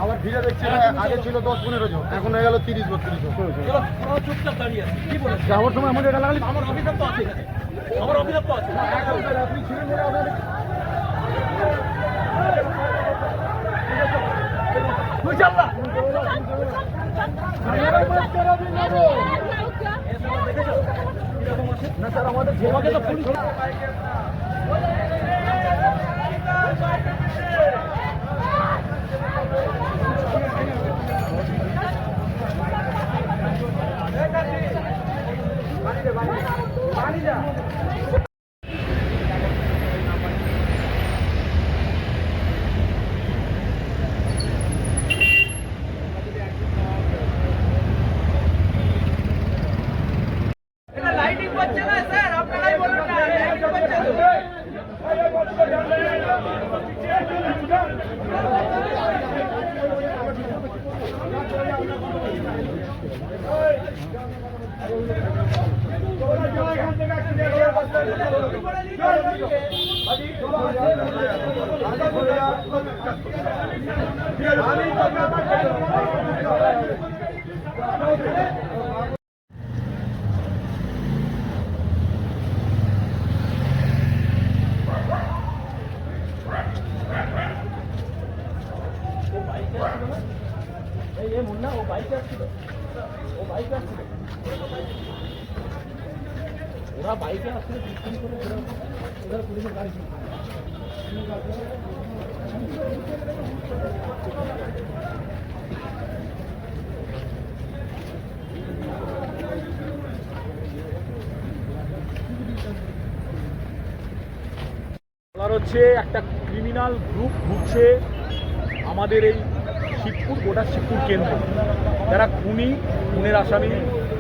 আবার ভিড়ে দেখছি আগে ছিল 10-15 জন, এখন হয়ে গেল 30-32 জন। যাওয়ার সময় আমাদের গালাগালি, আমার অভিযোগ তো আছে, আমার অভিযোগ তো আছে। আপনি ছিলেন না স্যার, আমাদের তোমাকে তো পুলিশ লাইটিং করছে না স্যার, আপনারাই বলুন না লাইটিং করছে তো। মুন্না ও বাইকে আসছিল, ওরা বাইকে আসছিল, ওরা পুলিশের গাড়ি ছিল। হচ্ছে একটা ক্রিমিনাল গ্রুপ ঘুরছে আমাদের এই শিবপুর, গোটা শিবপুর কেন্দ্র, যারা খুনের আসামি,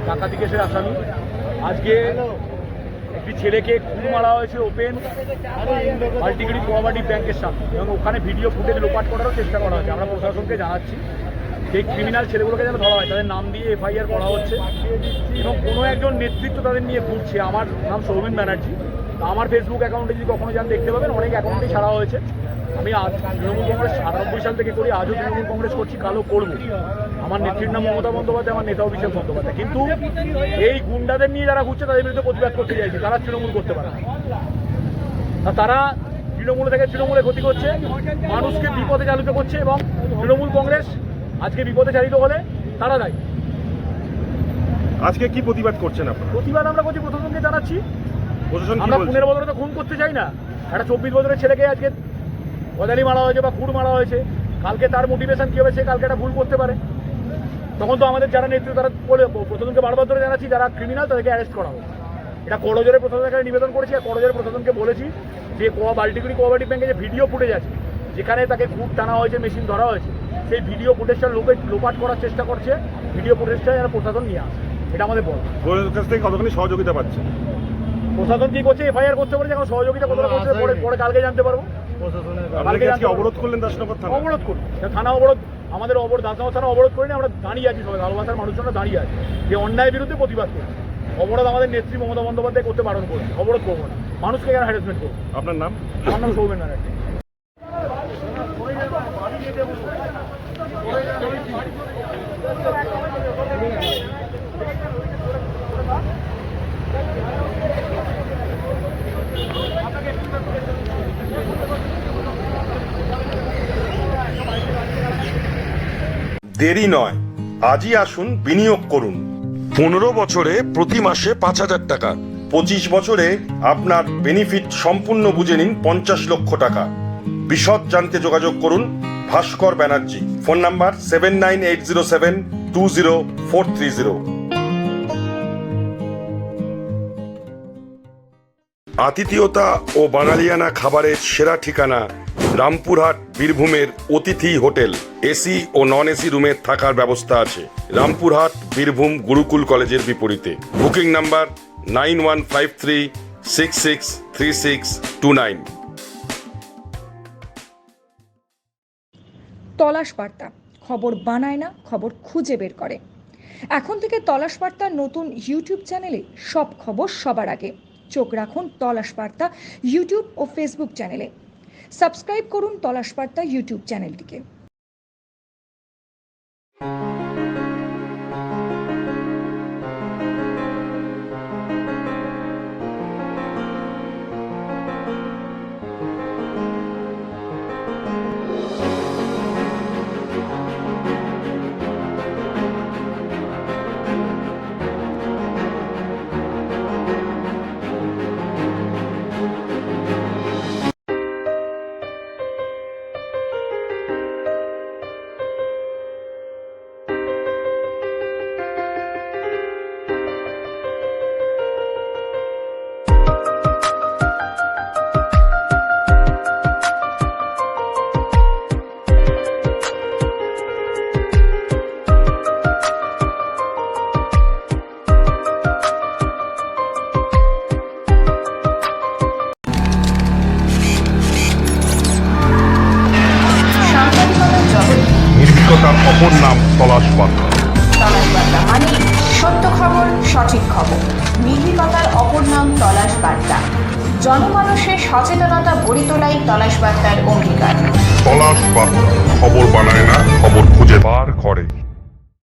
ডাকাতি কেসের আসামি। আজকে একটি ছেলেকে খুন মারা হয়েছে ওপেন মাল্টিগ্রিড কোঅপারেটিভ ব্যাংকের সামনে, এবং ওখানে ভিডিও ফুটেজ লোপাট করারও চেষ্টা করা হচ্ছে। আমরা প্রশাসনকে জানাচ্ছি সেই ক্রিমিনাল ছেলেগুলোকে যেন ধরা হয়, তাদের নাম দিয়ে এফআইআর করা হচ্ছে, এবং কোনো একজন নেতৃত্ব তাদের নিয়ে ঘুরছে। আমার নাম সৌমেন ব্যানার্জি। আমার ফেসবুক অ্যাকাউন্টে যদি কখনো যান দেখতে পাবেন, অনেক অ্যাকাউন্টেই ছাড়া হয়েছে। আমি আজ তৃণমূল কংগ্রেস 98 সাল থেকে করি, আজও তৃণমূল কংগ্রেস করছি, কালো করবো। আমার নেত্রীর নাম মমতা বন্দ্যোপাধ্যায়, আমার নেতা অভিষেক বন্দ্যোপাধ্যায়। কিন্তু এই গুন্ডাদের নিয়ে যারা ঘুরছে তাদের বিরুদ্ধে প্রতিবাদ করতে চাইছে, তারা তৃণমূল করতে পারে না। তারা তৃণমূল থেকে তৃণমূলে ক্ষতি করছে, মানুষকে বিপদে চালিত করছে, এবং তৃণমূল কংগ্রেস আজকে বিপদে চালিত হলে তারা দায়ী। আজকে কি প্রতিবাদ করছেন আপনারা? প্রতিবাদ আমরা করছি, প্রশাসনকে জানাচ্ছি। আমরা 15 বছরে তো খুন করতে চাই না। একটা 24 বছরের ছেলেকে আজকে গজালি মারা হয়েছে বা খুর মারা হয়েছে, কালকে তার মোটিভেশন কী হবে, সে কালকে একটা ভুল করতে পারে। তখন তো আমাদের যারা নেতৃত্ব তারা বলে, প্রশাসনকে বারবার ধরে জানাচ্ছি যারা ক্রিমিনাল তাদেরকে অ্যারেস্ট করা হবে। এটা করজোরে প্রশাসনের কাছে নিবেদন করেছি, আর করজোরে প্রশাসনকে বলেছি যে মাল্টিগ্রিড কোঅপারেটিভ ব্যাংকে যে ভিডিও ফুটেজ আছে, যেখানে তাকে খুব টানা হয়েছে, মেশিন ধরা হয়েছে, সেই ভিডিও ফুটেজটা লোপাট করার চেষ্টা করছে। ভিডিও ফুটেজটা যেন প্রশাসন নিয়ে আসে, এটা আমাদের বল। কাছ থেকে কতখানি সহযোগিতা পাচ্ছে প্রশাসন? কি করছে, এফআইআর করতে পারে, এখন সহযোগিতা কতটা করছে পরে কালকে জানতে পারবো। অবরোধ করলেন দাসনগর থানা? অবরোধ করি, থানা অবরোধ, আমাদের দাসনগর থানা অবরোধ করিনি, আমরা দাঁড়িয়ে আছি, সবাই ভালোবাসার মানুষজনরা দাঁড়িয়ে আছে, যে অন্যায়ের বিরুদ্ধে প্রতিবাদ করি। অবরোধ আমাদের নেত্রী মমতা বন্দ্যোপাধ্যায় করতে বারণ করে, অবরোধ করবো না, মানুষকে কেন হ্যারাসমেন্ট করবো। আপনার নাম? আমার নাম সৌমেন ব্যানার্জি। দেরি নয়, আজই আসুন, বিনিয়োগ করুন। 15 বছরে প্রতি মাসে 5,000 টাকা। 25 বছরে আপনার বেনিফিট সম্পূর্ণ বুঝে নিন 50 লক্ষ টাকা। বিশদ জানতে যোগাযোগ করুন ভাস্কর ব্যানার্জি। Phone number 7980720430। আতিথেয়তা ও বাঙালিয়ানা খাবারের সেরা ঠিকানা রামপুরহাট বীরভূমের অতিথি হোটেল। এসি ও নন এসি রুমের থাকার ব্যবস্থা আছে। রামপুরহাট বীরভূম গুরুকুল কলেজের বিপরীতে। Booking number 9153663629। তলাশ বার্তা, খবর বানায় না, খবর খুঁজে বের করে। এখন থেকে তলাশ বার্তার নতুন ইউটিউব চ্যানেলে সব খবর সবার আগে। চোখ রাখুন তলাশ বার্তা ইউটিউব ও ফেসবুক চ্যানেলে। সাবস্ক্রাইব করুন তলাশ বার্তা ইউটিউব চ্যানেলটিকে। নির্ভীকতার অপর নাম তলাশ বার্তা। তলাশ বার্তা মানে সত্য খবর, সঠিক খবর। নির্ভীকতার অপর নাম তলাশ বার্তা। জনমানুষের সচেতনতা গড়ে তোলাই তলাশ বার্তার অঙ্গীকার। তলাশ বার্তা খবর বানায় না, খবর খুঁজে বার করে।